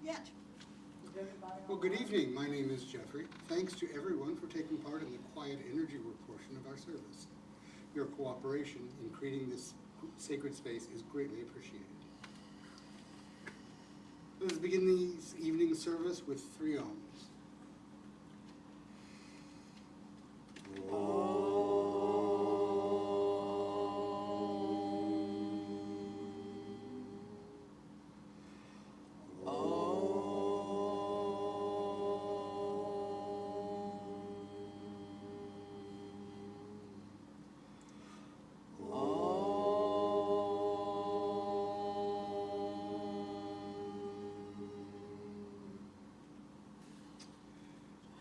yet. Well, good evening. My name is Jeffrey. Thanks to everyone for taking part in the quiet energy work portion of our service. Your cooperation in creating this sacred space is greatly appreciated. Let us begin this evening service with 3 ohms.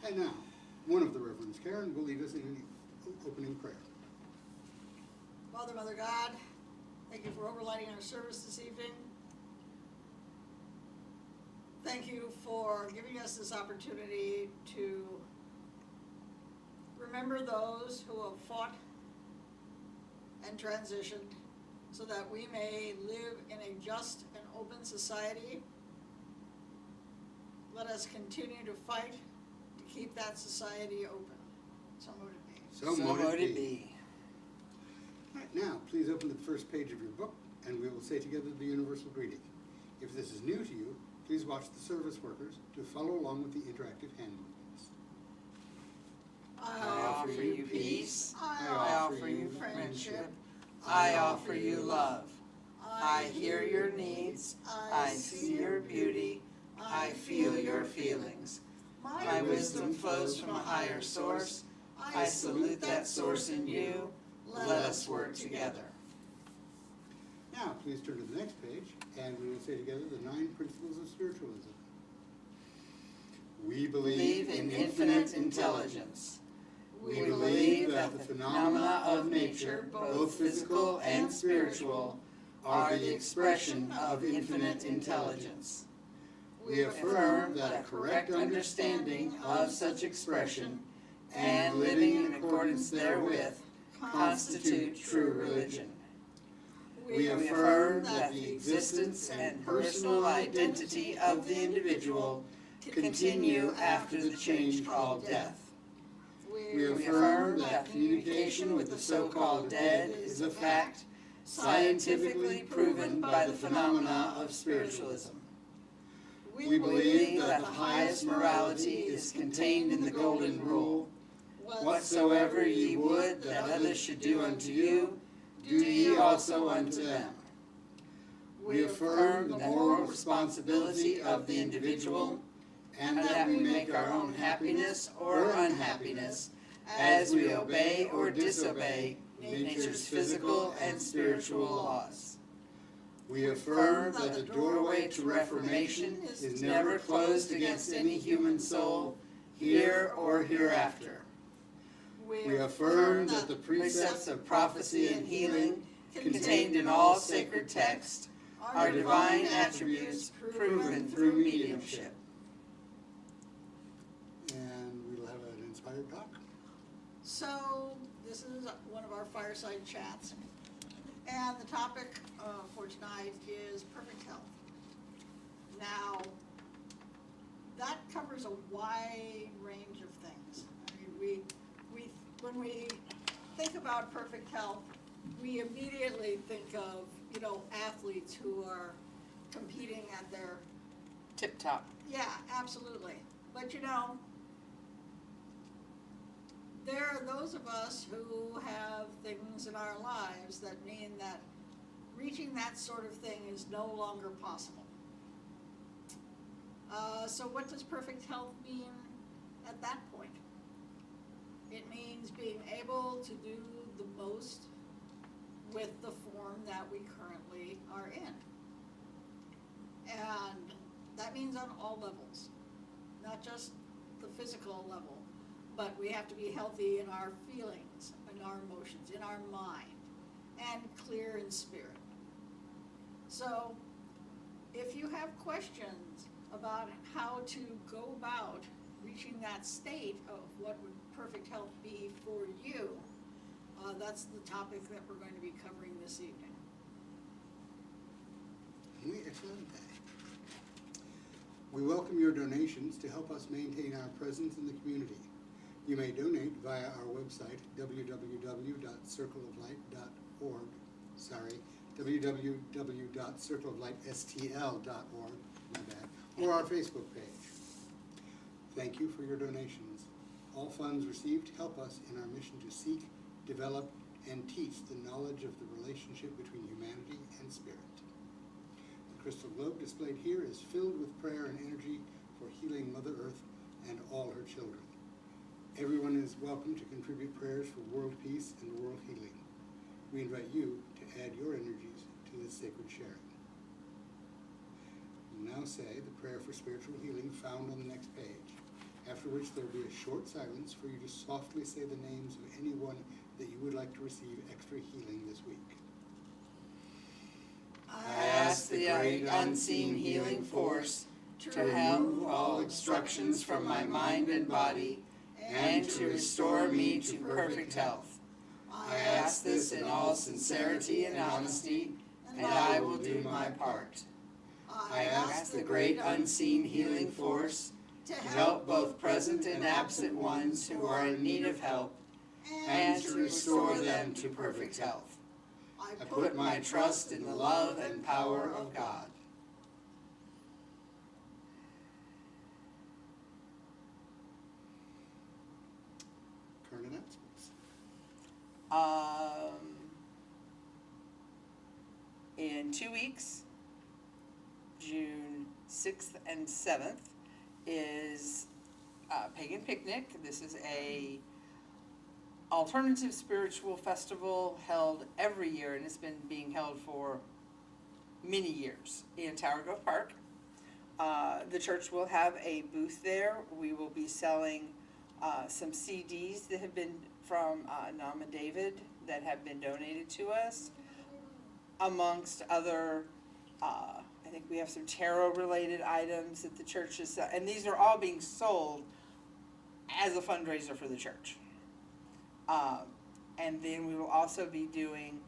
And now, one of the Reverends, Karen, will lead us in an opening prayer. Father, Mother God, thank you for overlighting our service this evening. Thank you for giving us this opportunity to remember those who have fought and transitioned so that we may live in a just and open society. Let us continue to fight to keep that society open. So mote it be. So mote it be. All right, now, please open the first page of your book, and we will say together the universal greeting. If this is new to you, please watch the service workers to follow along with the interactive hand movements. I offer you peace. I offer you friendship. I offer you love. I hear your needs. I see your beauty. I feel your feelings. My wisdom flows from a higher source. I salute that source in you. Let us work together. Now, please turn to the next page, and we will say together the 9 principles of spiritualism. We Believe in infinite intelligence. We believe that the phenomena of nature, both physical and spiritual, are the expression of infinite intelligence. We affirm that a correct understanding of such expression and living in accordance therewith constitute true religion. We affirm that the existence and personal identity of the individual continue after the change called death. We affirm that communication with the so-called dead is a fact scientifically proven by the phenomena of spiritualism. We believe that the highest morality is contained in the Golden Rule. Whatsoever ye would that others should do unto you, do ye also unto them. We affirm the moral responsibility of the individual, and that we make our own happiness or unhappiness as we obey or disobey nature's physical and spiritual laws. We affirm that the doorway to reformation is never closed against any human soul, here or hereafter. We affirm that the precepts of prophecy and healing contained in all sacred texts are divine attributes proven through mediumship. And we'll have an inspired talk. So this is one of our fireside chats, and the topic for tonight is perfect health. Now, that covers a wide range of things. I mean, when we think about perfect health, we immediately think of, athletes who are competing at their Tip top. Yeah, absolutely. But there are those of us who have things in our lives that mean that reaching that sort of thing is no longer possible. So what does perfect health mean at that point? It means being able to do the most with the form that we currently are in. And that means on all levels, not just the physical level, but we have to be healthy in our feelings, in our emotions, in our mind, and clear in spirit. So if you have questions about how to go about reaching that state of what would perfect health be for you, that's the topic that we're going to be covering this evening. Oui, excellent. We welcome your donations to help us maintain our presence in the community. You may donate via our website, www.circleoflight.org, www.circleoflightstl.org, my bad, or our Facebook page. Thank you for your donations. All funds received help us in our mission to seek, develop, and teach the knowledge of the relationship between humanity and spirit. The crystal globe displayed here is filled with prayer and energy for healing Mother Earth and all her children. Everyone is welcome to contribute prayers for world peace and world healing. We invite you to add your energies to this sacred sharing. We'll now say the prayer for spiritual healing found on the next page, after which there will be a short silence for you to softly say the names of anyone that you would like to receive extra healing this week. I ask the great unseen healing force to remove all obstructions from my mind and body and to restore me to perfect health. I ask this in all sincerity and honesty, and I will do my part. I ask the great unseen healing force to help both present and absent ones who are in need of help and to restore them to perfect health. I put my trust in the love and power of God. Current announcements. In 2 weeks, June 6th and 7th, is Pagan Picnic. This is a alternative spiritual festival held every year, and it's been being held for many years in Tower Grove Park. The church will have a booth there. We will be selling some CDs that have been from Nam and David that have been donated to us, amongst other I think we have some tarot related items that the church is, and these are all being sold as a fundraiser for the church. And then we will also be doing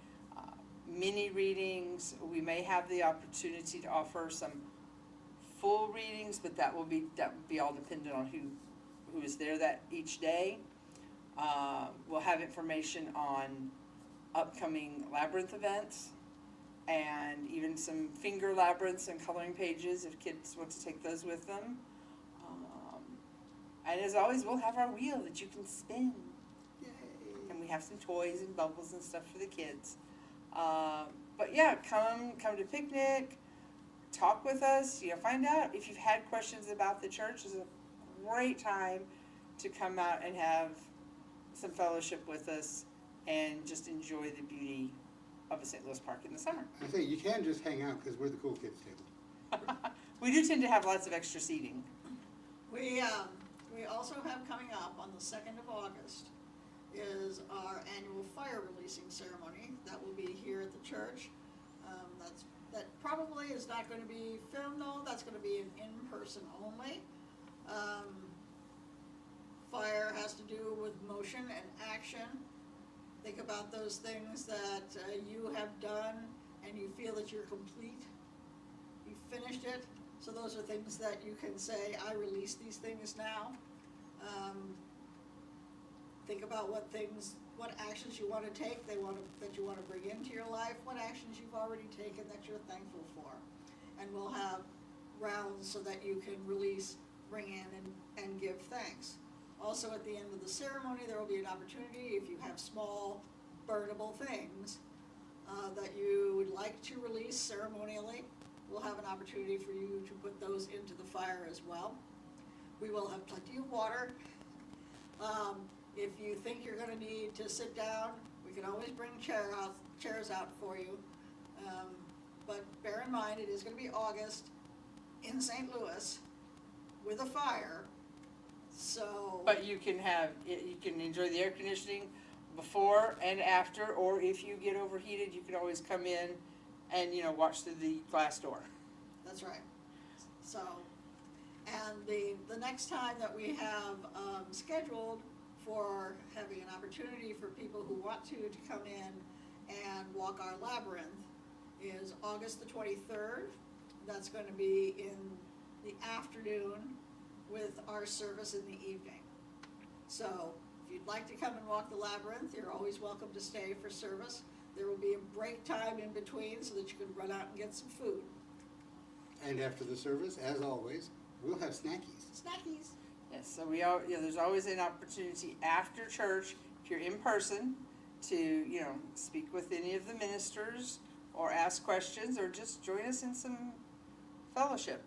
mini readings. We may have the opportunity to offer some full readings, but that will be all dependent on who is there that each day. We'll have information on upcoming labyrinth events, and even some finger labyrinths and coloring pages if kids want to take those with them. And as always, we'll have our wheel that you can spin. Yay. And we have some toys and bubbles and stuff for the kids. But yeah, come to picnic, talk with us, find out if you've had questions about the church. It's a great time to come out and have some fellowship with us and just enjoy the beauty of a St. Louis park in the summer. I say you can just hang out because we're the cool kids table. We do tend to have lots of extra seating. We also have coming up on the 2nd of August is our annual fire releasing ceremony. That will be here at the church. That probably is not going to be filmed, though. That's going to be an in-person only. Fire has to do with motion and action. Think about those things that you have done and you feel that you're complete. You finished it. So those are things that you can say, I release these things now. Think about what actions you want to take, that you want to bring into your life, what actions you've already taken that you're thankful for. And we'll have rounds so that you can release, bring in, and give thanks. Also, at the end of the ceremony, there will be an opportunity, if you have small, burnable things that you would like to release ceremonially, we'll have an opportunity for you to put those into the fire as well. We will have plenty of water. If you think you're going to need to sit down, we can always bring chairs out for you. But bear in mind, it is going to be August in St. Louis with a fire. So. But you can enjoy the air conditioning before and after, or if you get overheated, you can always come in and watch through the glass door. That's right. So, and the next time that we have scheduled for having an opportunity for people who want to come in and walk our labyrinth is August the 23rd. That's going to be in the afternoon with our service in the evening. So if you'd like to come and walk the labyrinth, you're always welcome to stay for service. There will be a break time in between so that you can run out and get some food. And after the service, as always, we'll have snackies. Snackies. Yes, so there's always an opportunity after church, if you're in person, to, speak with any of the ministers or ask questions or just join us in some fellowship.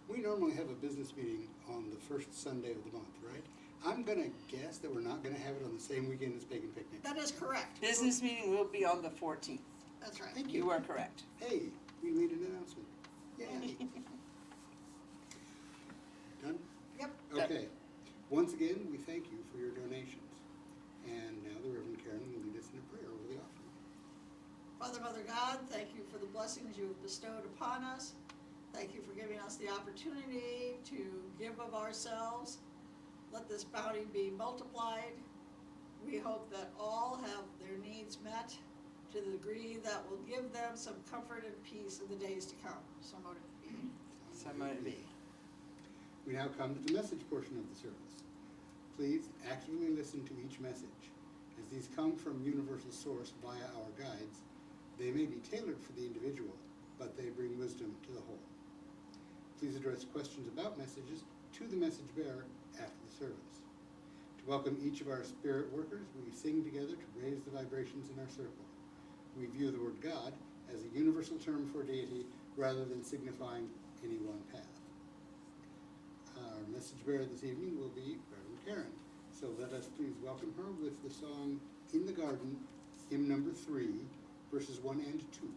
We normally have a business meeting on the first Sunday of the month, right? I'm gonna guess that we're not gonna have it on the same weekend as Pagan Picnic. That is correct. Business meeting will be on the 14th. That's right. Thank you. You are correct. Hey, we made an announcement. Yay. Done? Yep. Okay. Once again, we thank you for your donations. And now the Reverend Karen will lead us in a prayer over the offering. Father, Mother God, thank you for the blessings you have bestowed upon us. Thank you for giving us the opportunity to give of ourselves. Let this bounty be multiplied. We hope that all have their needs met to the degree that will give them some comfort and peace in the days to come. So mote it be. So might it be. We now come to the message portion of the service. Please actively listen to each message. As these come from universal source via our guides, they may be tailored for the individual, but they bring wisdom to the whole. Please address questions about messages to the message bearer after the service. To welcome each of our spirit workers, we sing together to raise the vibrations in our circle. We view the word God as a universal term for deity rather than signifying any one path. Our message bearer this evening will be Reverend Karen. So let us please welcome her with the song In the Garden, hymn number 3, verses 1 and 2.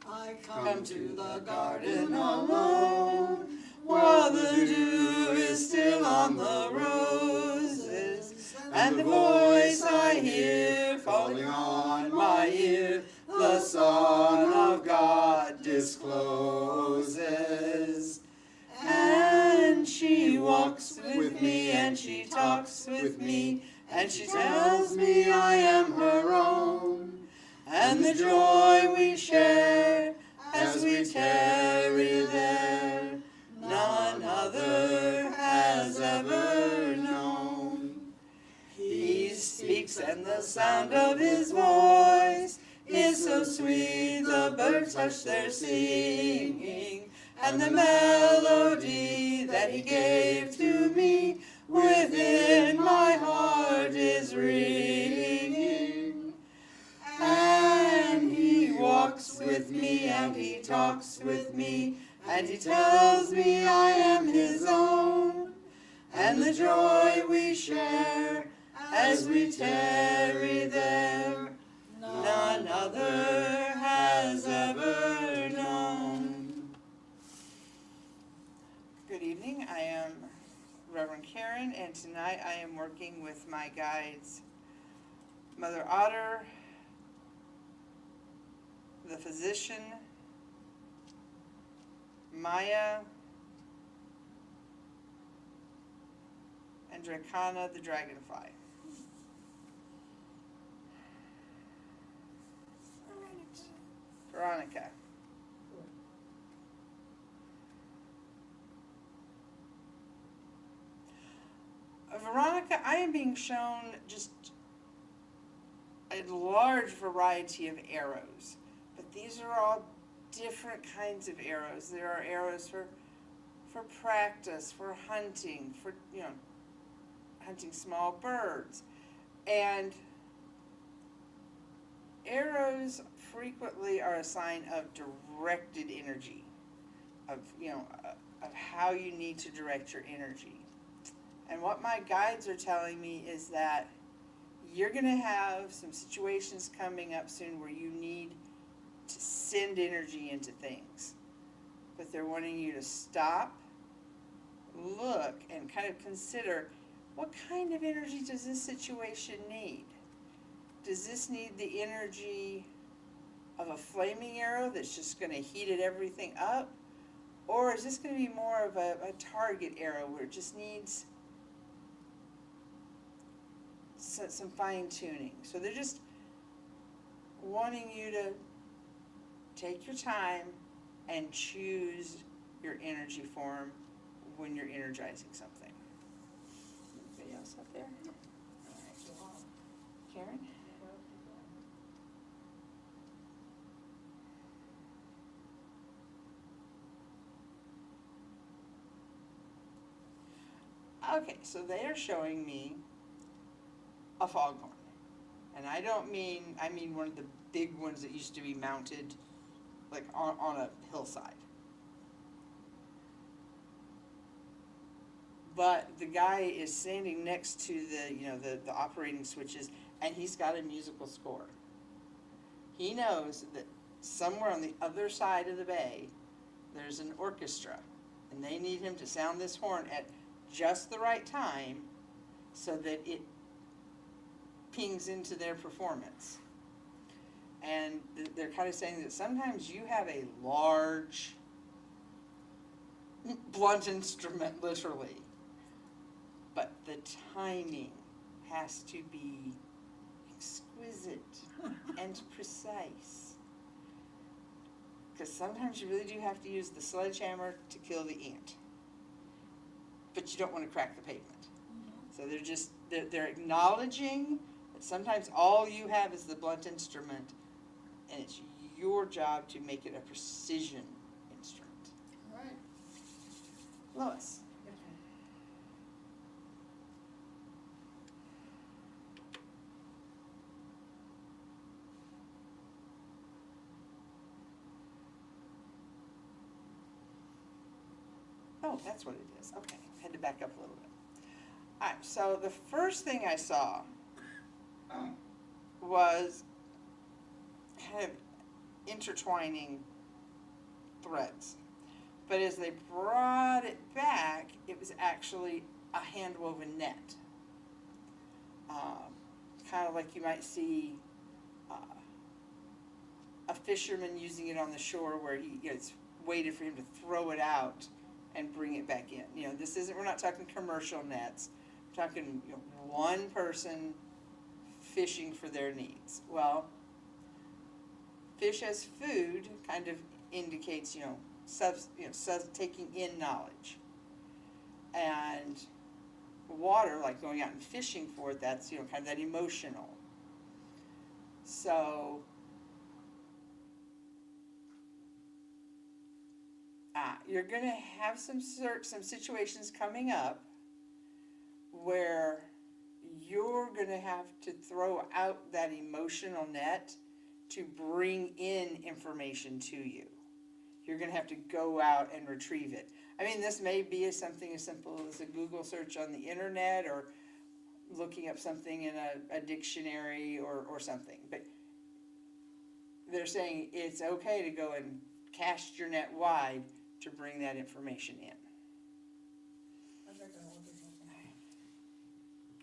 I come to the garden alone, while the dew is still on the roses, and the voice I hear falling on my ear, the Son of God discloses. And she walks with me, and she talks with me, and she tells me I am her own. And the joy we share as we tarry there, none other has ever known. He speaks, and the sound of his voice is so sweet, the birds hush their singing, and the melody that he gave to me within my heart is ringing. And he walks with me, and he talks with me, and he tells me I am his own. And the joy we share as we tarry there, none other has ever known. Good evening, I am Reverend Karen, and tonight I am working with my guides, Mother Otter, the physician, Maya, and Dracana the dragonfly. Veronica. Veronica, I am being shown just a large variety of arrows, but these are all different kinds of arrows. There are arrows for practice, for hunting, for hunting small birds, and arrows frequently are a sign of directed energy, of how you need to direct your energy. And what my guides are telling me is that you're going to have some situations coming up soon where you need to send energy into things. But they're wanting you to stop, look, and kind of consider, what kind of energy does this situation need? Does this need the energy of a flaming arrow that's just going to heat everything up? Or is this going to be more of a target arrow where it just needs some fine tuning? So they're just wanting you to take your time and choose your energy form when you're energizing something. Anybody else out there? All right. Karen? Okay, so they are showing me a foghorn. And I mean one of the big ones that used to be mounted like on a hillside. But the guy is standing next to the operating switches, and he's got a musical score. He knows that somewhere on the other side of the bay, there's an orchestra, and they need him to sound this horn at just the right time so that it pings into their performance. And they're kind of saying that sometimes you have a large, blunt instrument, literally, but the timing has to be exquisite and precise. Because sometimes you really do have to use the sledgehammer to kill the ant. But you don't want to crack the pavement. So they're acknowledging that sometimes all you have is the blunt instrument, and it's your job to make it a precision instrument. All right. Lois. Oh, that's what it is. Okay, had to back up a little bit. All right, so the first thing I saw was kind of intertwining threads. But as they brought it back, it was actually a hand-woven net. Kind of like you might see a fisherman using it on the shore where it's waited for him to throw it out and bring it back in. We're not talking commercial nets. We're talking one person fishing for their needs. Well, fish as food kind of indicates, taking in knowledge. And water, like going out and fishing for it, that's, kind of that emotional. So, you're going to have some situations coming up where you're going to have to throw out that emotional net to bring in information to you. You're going to have to go out and retrieve it. I mean, this may be something as simple as a Google search on the internet or looking up something in a dictionary or something. But they're saying it's okay to go and cast your net wide to bring that information in.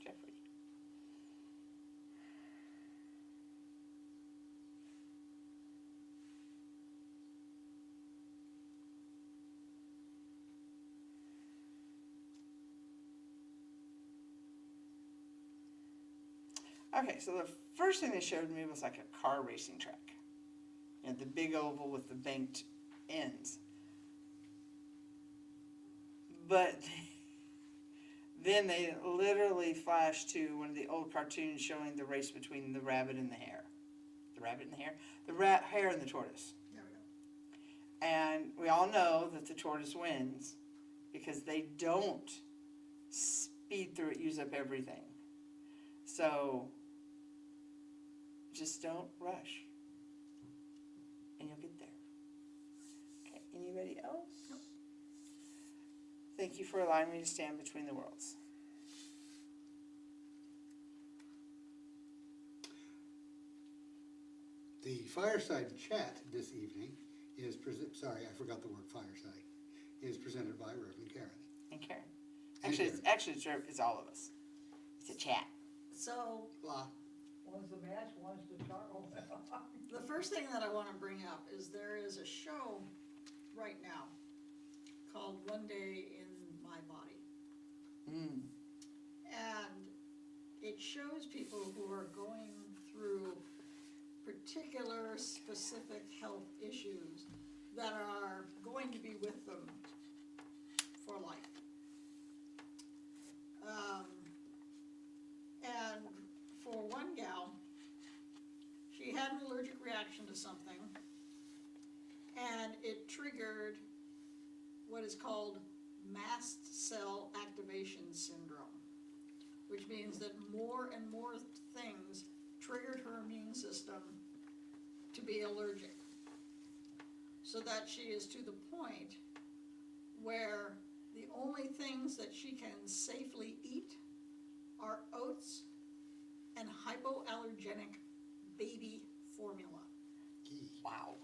Jeffrey. Okay, so the first thing they showed me was like a car racing track. The big oval with the banked ends. But then they literally flashed to one of the old cartoons showing the race between the rabbit and the hare. The rabbit and the hare? The hare and the tortoise. There we go. And we all know that the tortoise wins because they don't speed through it, use up everything. So just don't rush. And you'll get there. Okay, anybody else? Nope. Thank you for allowing me to stand between the worlds. The Fireside chat this evening is sorry, I forgot the word fireside. Is presented by Reverend Karen. And Karen. And Actually, it's all of us. It's a chat. So Blah. One's the match, one's the charcoal. the first thing that I want to bring up is there is a show right now called One Day in My Body. And it shows people who are going through particular specific health issues that are going to be with them for life. And for one gal, she had an allergic reaction to something, and it triggered what is called mast cell activation syndrome, which means that more and more things triggered her immune system to be allergic, so that she is to the point where the only things that she can safely eat are oats and hypoallergenic baby formula. Wow.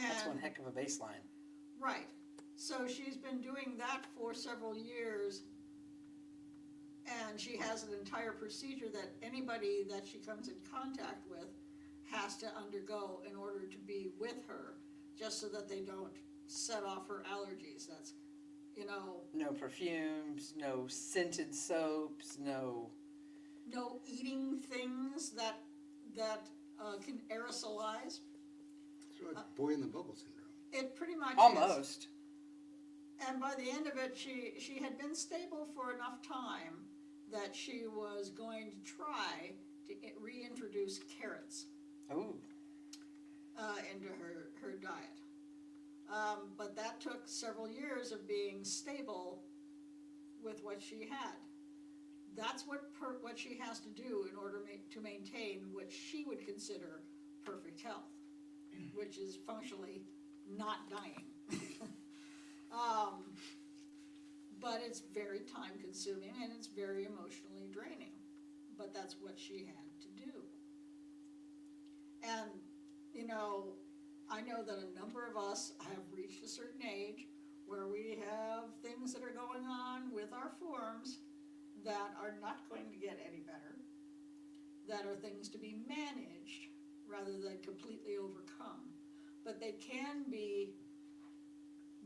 That's one And heck of a baseline. right, so she's been doing that for several years, and she has an entire procedure that anybody that she comes in contact with has to undergo in order to be with her, just so that they don't set off her allergies. That's, you know, No perfumes, no scented soaps, no. no eating things that can aerosolize. It's like boy in the bubble syndrome. It pretty much is. Almost. And by the end of it, she had been stable for enough time that she was going to try to reintroduce carrots Ooh. into her diet. But that took several years of being stable with what she had. That's what she has to do in order to maintain what she would consider perfect health, which is functionally not dying. But it's very time consuming and it's very emotionally draining. But that's what she had to do. And, you know, I know that a number of us have reached a certain age where we have things that are going on with our forms that are not going to get any better, that are things to be managed rather than completely overcome. But they can be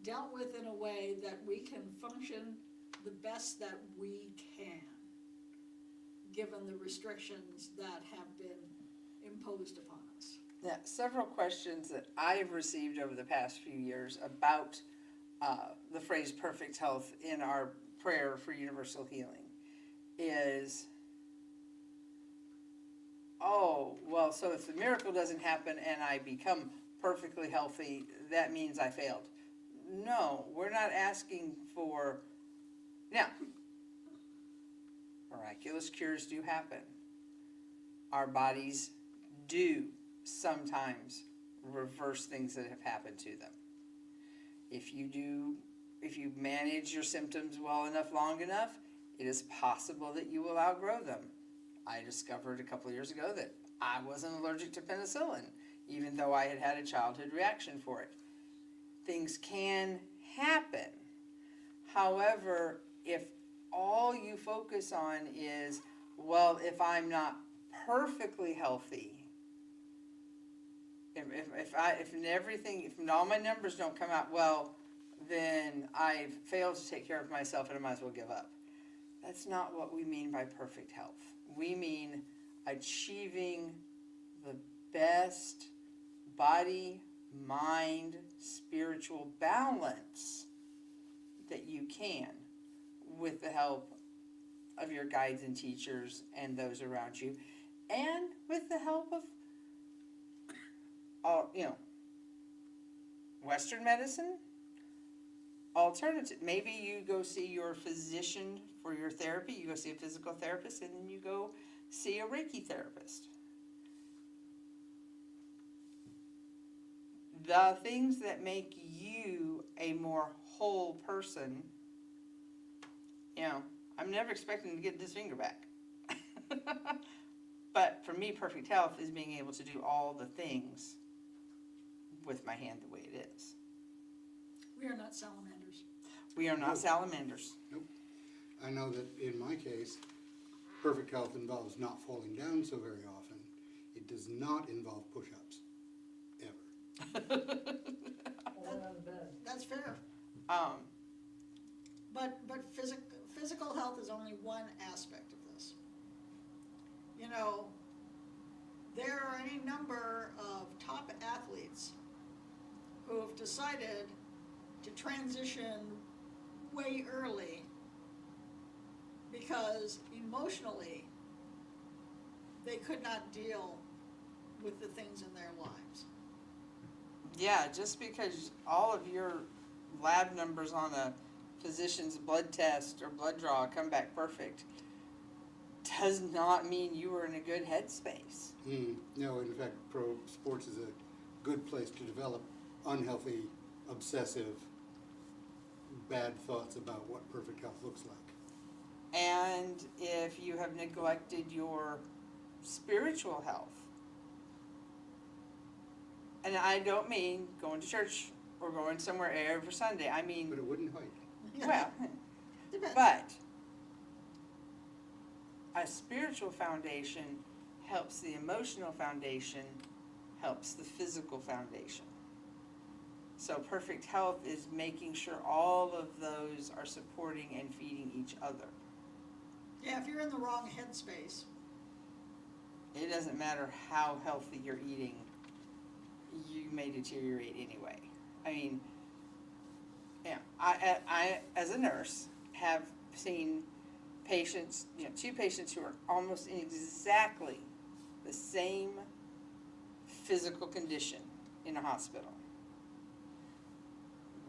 dealt with in a way that we can function the best that we can, given the restrictions that have been imposed upon us. Now, several questions that I've received over the past few years about the phrase perfect health in our prayer for universal healing is, oh, well, so if the miracle doesn't happen and I become perfectly healthy, that means I failed. No, we're not asking for, now, miraculous cures do happen. Our bodies do sometimes reverse things that have happened to them. If you manage your symptoms well enough, long enough, it is possible that you will outgrow them. I discovered a couple of years ago that I wasn't allergic to penicillin, even though I had had a childhood reaction for it. Things can happen. However, if all you focus on is, well, if I'm not perfectly healthy, if all my numbers don't come out well, then I've failed to take care of myself and I might as well give up. That's not what we mean by perfect health. We mean achieving the best body, mind, spiritual balance that you can with the help of your guides and teachers and those around you, and with the help of Western medicine, alternative. Maybe you go see your physician for your therapy, you go see a physical therapist, and then you go see a Reiki therapist. The things that make you a more whole person, I'm never expecting to get this finger back. But for me, perfect health is being able to do all the things with my hand the way it is. We are not salamanders. We are not salamanders. Nope. I know that in my case, perfect health involves not falling down so very often. It does not involve push-ups, ever. Falling out of bed. That's fair. Um, But physical health is only one aspect of this. You know, any number of top athletes who have decided to transition way early because emotionally they could not deal with the things in their lives. Yeah, just because all of your lab numbers on a physician's blood test or blood draw come back perfect does not mean you were in a good headspace. No, in fact, pro sports is a good place to develop unhealthy, obsessive, bad thoughts about what perfect health looks like. And if you have neglected your spiritual health, and I don't mean going to church or going somewhere every Sunday, I mean, But it wouldn't hurt. well, Depends. but a spiritual foundation helps the emotional foundation, helps the physical foundation. So perfect health is making sure all of those are supporting and feeding each other. Yeah, if you're in the wrong headspace, It doesn't matter how healthy you're eating, you may deteriorate anyway. I mean, yeah, I as a nurse have seen patients, two patients who are almost in exactly the same physical condition in a hospital.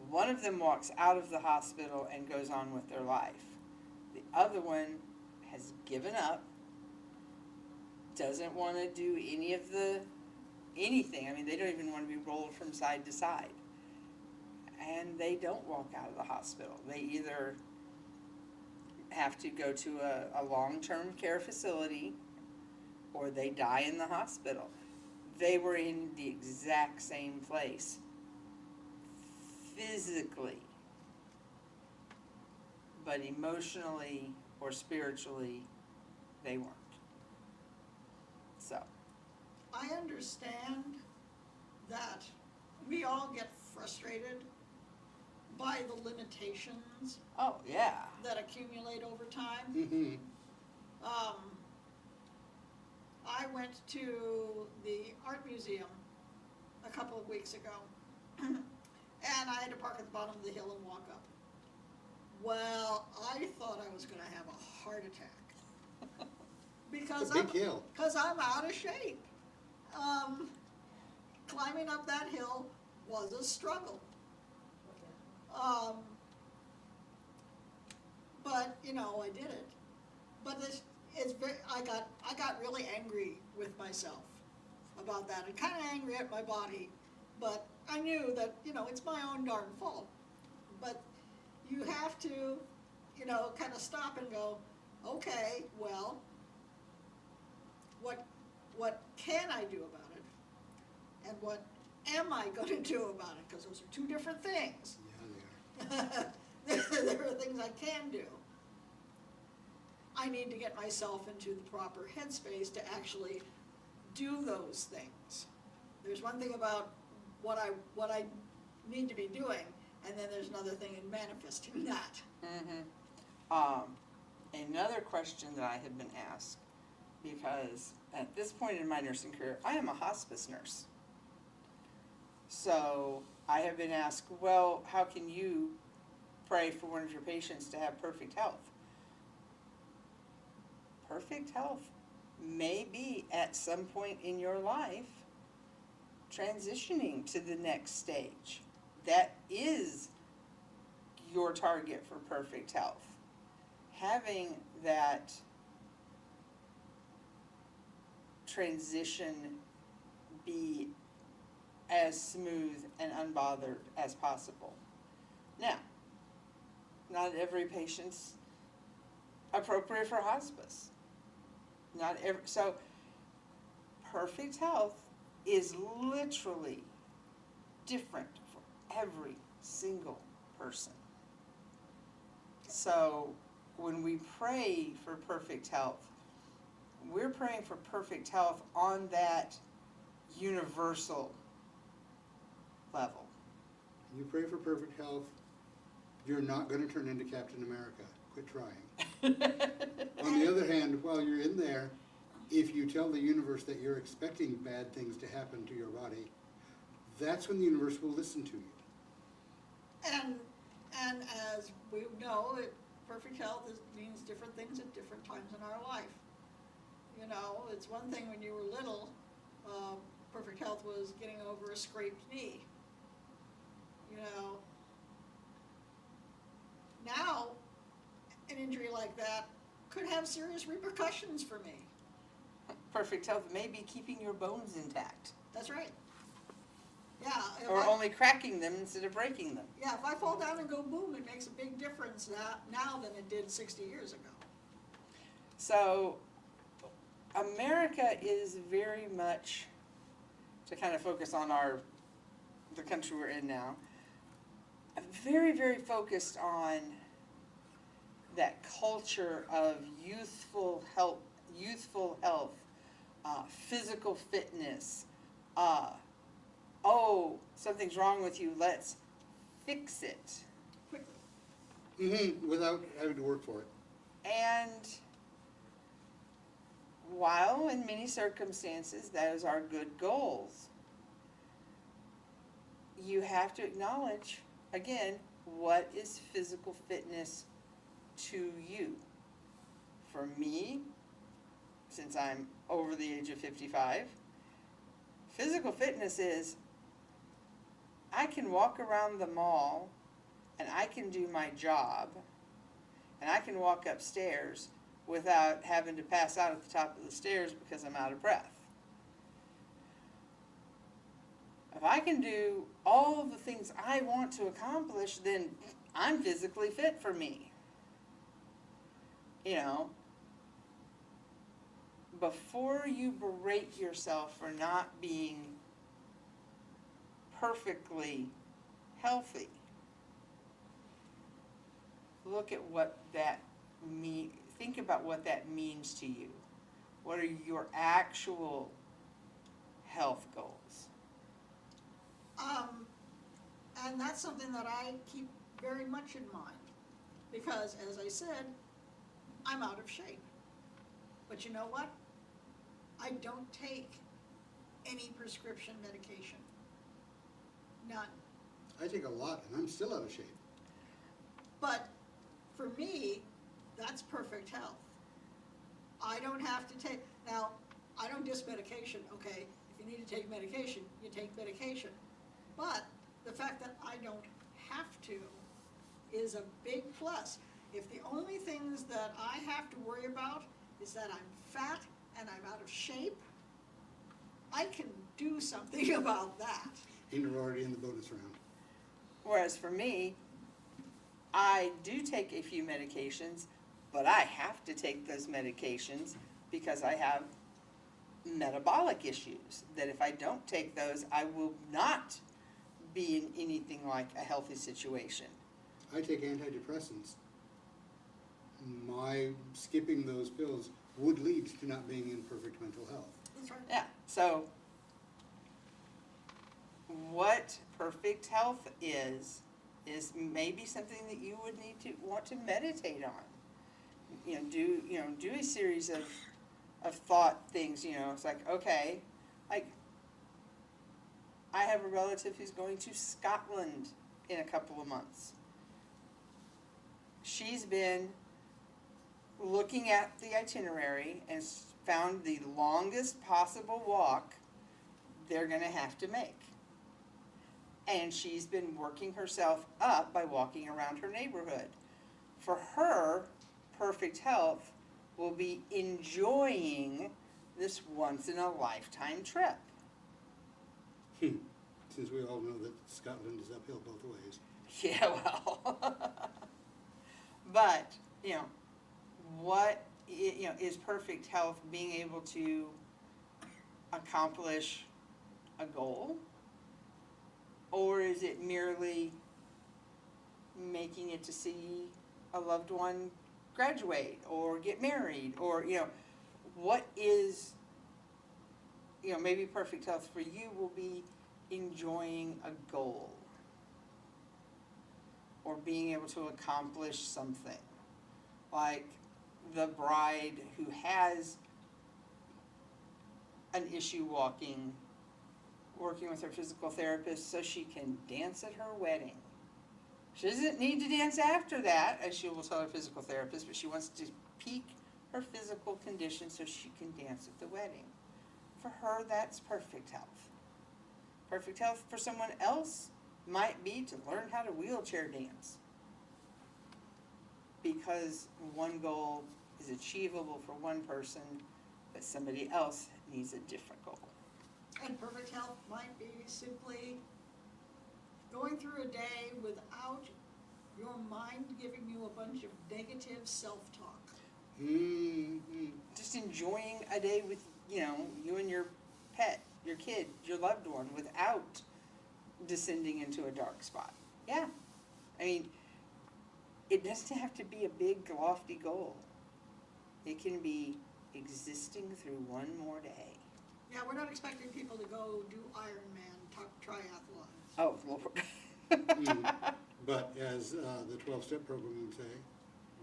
One of them walks out of the hospital and goes on with their life. The other one has given up, doesn't want to do anything. I mean, they don't even want to be rolled from side to side. And they don't walk out of the hospital. They either have to go to a long-term care facility or they die in the hospital. They were in the exact same place physically, but emotionally or spiritually, they weren't. So, I understand that we all get frustrated by the limitations oh yeah, that accumulate over time. Mm-hmm. I went to the art museum a couple of weeks ago, and I had to park at the bottom of the hill and walk up. Well, I thought I was going to have a heart attack because It's a big hill. I'm out of shape. Climbing up that hill was a struggle. But I did it. But I got really angry with myself about that, and kind of angry at my body. But I knew that it's my own darn fault. But you have to kind of stop and go, okay, well, what can I do about it, and what am I going to do about it? Because those are two different things. Yeah, they are. There are things I can do. I need to get myself into the proper headspace to actually do those things. There's one thing about what I need to be doing, and then there's another thing in manifesting that. Another question that I have been asked, because at this point in my nursing career, I am a hospice nurse. So I have been asked, well, how can you pray for one of your patients to have perfect health? Perfect health may be at some point in your life transitioning to the next stage. That is your target for perfect health. Having that transition be as smooth and unbothered as possible. Now, not every patient's appropriate for hospice. So perfect health is literally different for every single person. So when we pray for perfect health, we're praying for perfect health on that universal level. You pray for perfect health, you're not going to turn into Captain America. Quit trying. On the other hand, while you're in there, If you tell the universe that you're expecting bad things to happen to your body, that's when the universe will listen to you. And as we know, perfect health means different things at different times in our life. You know, it's one thing when you were little, perfect health was getting over a scraped knee. You know, now an injury like that could have serious repercussions for me. Perfect health may be keeping your bones intact. That's right. Yeah. Or only cracking them instead of breaking them. Yeah, if I fall down and go boom, it makes a big difference now than it did 60 years ago. So, America is very much, to kind of focus on the country we're in now, very, very focused on that culture of youthful health, physical fitness. Oh, something's wrong with you, let's fix it. Quickly. Without having to work for it. And while in many circumstances those are good goals, you have to acknowledge, again, what is physical fitness to you? For me, since I'm over the age of 55, physical fitness is I can walk around the mall and I can do my job and I can walk upstairs without having to pass out at the top of the stairs because I'm out of breath. If I can do all of the things I want to accomplish, then I'm physically fit for me. You know, before you berate yourself for not being perfectly healthy, look at what that means. Think about what that means to you. What are your actual health goals? And that's something that I keep very much in mind because, as I said, I'm out of shape. But you know what? I don't take any prescription medication. None. I take a lot and I'm still out of shape. But for me, that's perfect health. I don't have to take, now, I don't diss medication, okay? If you need to take medication, you take medication. But the fact that I don't have to is a big plus. If the only things that I have to worry about is that I'm fat and I'm out of shape, I can do something about that. And you're already in the bonus round. Whereas for me, I do take a few medications, but I have to take those medications because I have metabolic issues. That if I don't take those, I will not be in anything like a healthy situation. I take antidepressants. My skipping those pills would lead to not being in perfect mental health. That's right. Yeah, so what perfect health is maybe something that you would want to meditate on. Do a series of thought things. It's like, okay, I have a relative who's going to Scotland in a couple of months. She's been looking at the itinerary and found the longest possible walk they're going to have to make. And she's been working herself up by walking around her neighborhood. For her, perfect health will be enjoying this once-in-a-lifetime trip. Since we all know that Scotland is uphill both ways. Yeah, well. But, what is perfect health? Being able to accomplish a goal? Or is it merely making it to see a loved one graduate or get married? Or, what is, maybe perfect health for you will be enjoying a goal or being able to accomplish something. Like the bride who has an issue working with her physical therapist so she can dance at her wedding. She doesn't need to dance after that, as she will tell her physical therapist, but she wants to peak her physical condition so she can dance at the wedding. For her, that's perfect health. Perfect health for someone else might be to learn how to wheelchair dance, because one goal is achievable for one person, but somebody else needs a different goal. And perfect health might be simply going through a day without your mind giving you a bunch of negative self-talk. Mm-hmm. Just enjoying a day with, you and your pet, your kid, your loved one, without descending into a dark spot. Yeah. I mean, it doesn't have to be a big, lofty goal. It can be existing through one more day. Yeah, we're not expecting people to go do Ironman triathlons. Oh, Lord. But as the 12-step program would say,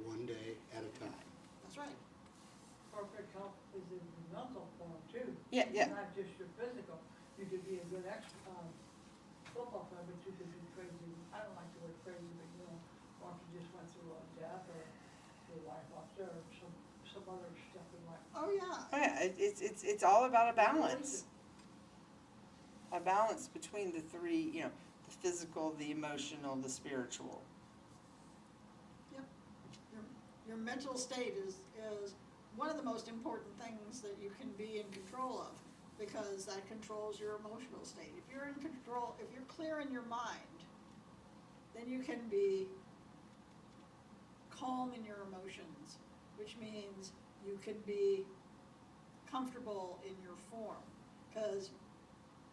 one day at a time. That's right. Perfect health is in the mental form too. Yeah, yeah. Not just your physical. You could be a good football player, but you could be crazy. I don't like the word crazy, but or if you just went through a death or your life lost there, or some other stuff in life. Oh, yeah. Oh, yeah, it's all about a balance. A balance between the three, the physical, the emotional, the spiritual. Yep. Your mental state is one of the most important things that you can be in control of, because that controls your emotional state. If you're in control, if you're clear in your mind, then you can be calm in your emotions, which means you can be comfortable in your form. Because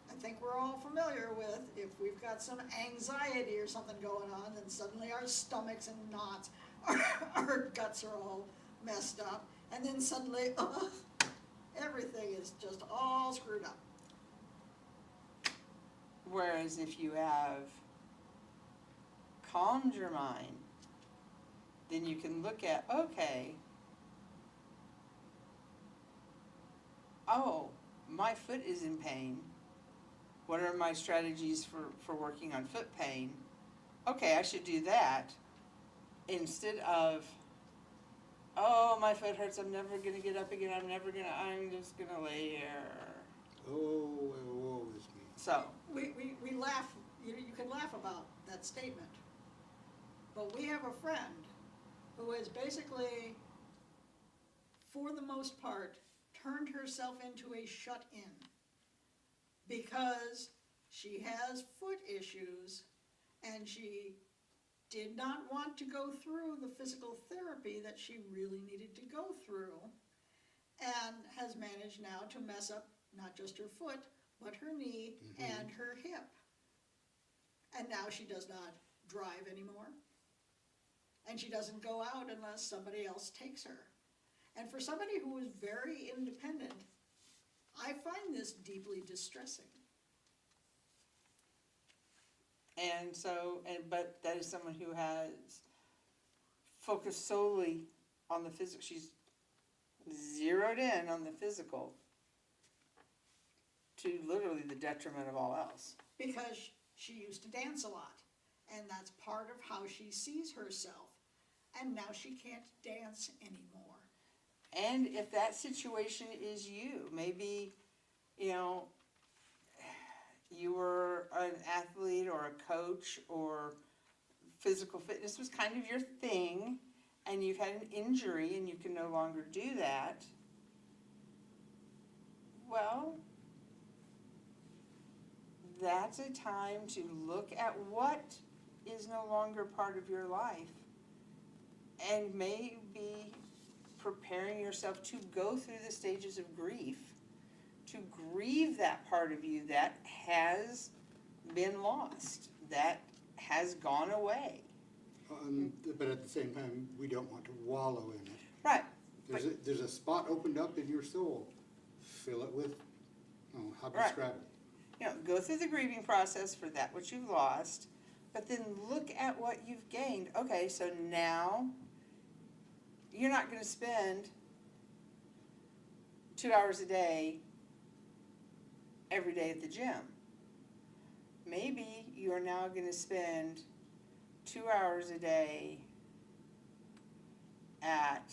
I think we're all familiar with, if we've got some anxiety or something going on, then suddenly our stomachs and knots, our guts are all messed up, and then suddenly, everything is just all screwed up. Whereas if you have calmed your mind, then you can look at, okay, oh, my foot is in pain. What are my strategies for working on foot pain? Okay, I should do that. Instead of, oh, my foot hurts, I'm never going to get up again, I'm just going to lay here. Oh, woe is me. So, We laugh, you can laugh about that statement, but we have a friend who has basically, for the most part, turned herself into a shut-in because she has foot issues and she did not want to go through the physical therapy that she really needed to go through, and has managed now to mess up not just her foot, but her knee and her hip. And now she does not drive anymore. And she doesn't go out unless somebody else takes her. And for somebody who is very independent, I find this deeply distressing. and so, but that is someone who has focused solely on the physical. She's zeroed in on the physical to literally the detriment of all else. Because she used to dance a lot, and that's part of how she sees herself. And now she can't dance anymore. And if that situation is you, maybe, you were an athlete or a coach, or physical fitness was kind of your thing, and you've had an injury and you can no longer do that. Well, that's a time to look at what is no longer part of your life, and maybe preparing yourself to go through the stages of grief, to grieve that part of you that has been lost, that has gone away. But at the same time, we don't want to wallow in it. Right. There's a spot opened up in your soul. Fill it with, how to Right. describe it? Go through the grieving process for that which you've lost, but then look at what you've gained. Okay, so now you're not going to spend 2 hours a day every day at the gym. Maybe you're now going to spend 2 hours a day at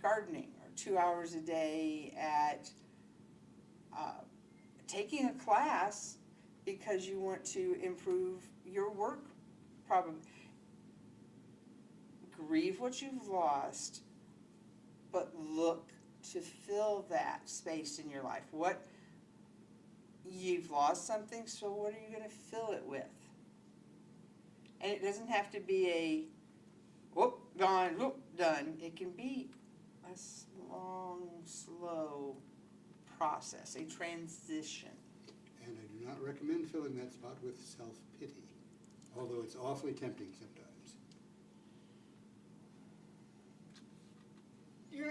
gardening, or 2 hours a day at taking a class because you want to improve your work problem. Grieve what you've lost, but look to fill that space in your life. What you've lost something, so what are you going to fill it with? And it doesn't have to be a whoop, gone, whoop, done. It can be a long, slow process, a transition. And I do not recommend filling that spot with self-pity, although it's awfully tempting sometimes.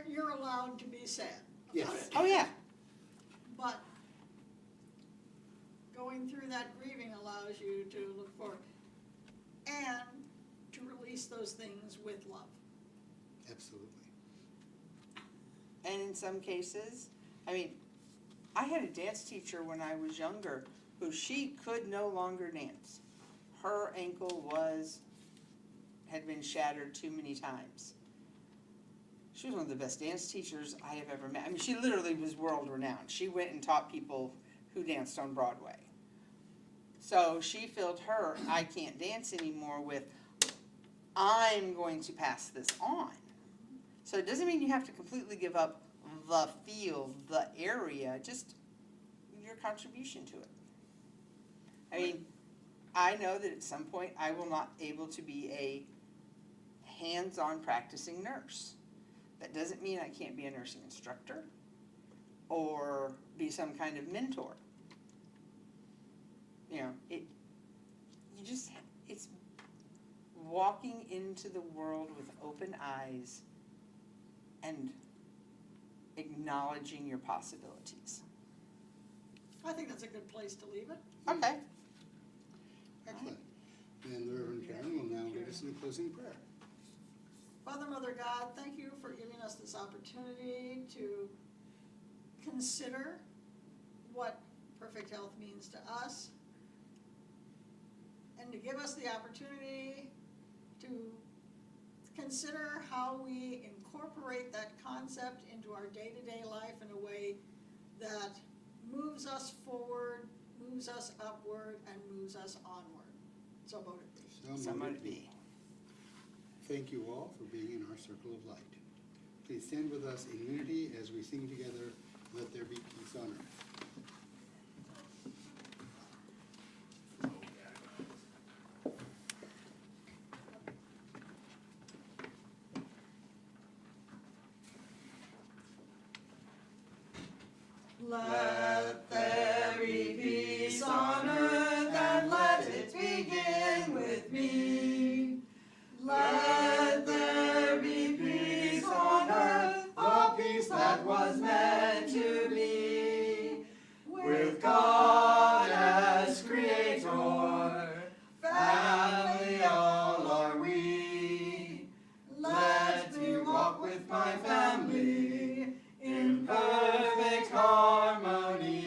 You're allowed to be sad about Yes. it. Oh yeah. But going through that grieving allows you to look forward and to release those things with love. Absolutely. And in some cases, I mean, I had a dance teacher when I was younger who she could no longer dance. Her ankle had been shattered too many times. She was one of the best dance teachers I have ever met. I mean, she literally was world renowned. She went and taught people who danced on Broadway. So she filled her "I can't dance anymore" with "I'm going to pass this on." So it doesn't mean you have to completely give up the field, the area, just your contribution to it. I mean, I know that at some point I will not able to be a hands-on practicing nurse. That doesn't mean I can't be a nursing instructor or be some kind of mentor. You know, it's walking into the world with open eyes and acknowledging your possibilities. I think that's a good place to leave it. Okay. Excellent. And the Reverend Karen will now lead us in a closing prayer. Father, Mother God, thank you for giving us this opportunity to consider what perfect health means to us, and to give us the opportunity to consider how we incorporate that concept into our day-to-day life in a way that moves us forward, moves us upward, and moves us onward. So mote it be. So might it be. Thank you all for being in our circle of light. Please stand with us in unity as we sing together, "Let There Be Peace on Earth." Let there be peace on earth, and let it begin with me. Let there be peace on earth, a peace that was meant to be. With God as creator, family all are we. Let me walk with my family in perfect harmony.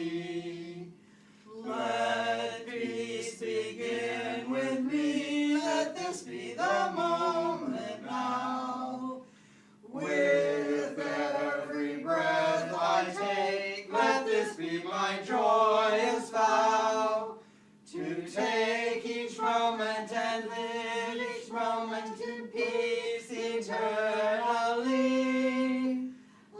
Let peace begin with me. Let this be the moment now. With every breath I take, let this be my joyous vow. To take each moment and live each moment in peace eternally.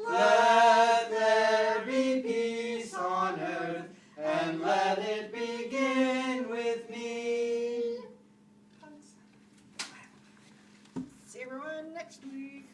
Let there be peace on earth, and let it begin with me. See everyone next week.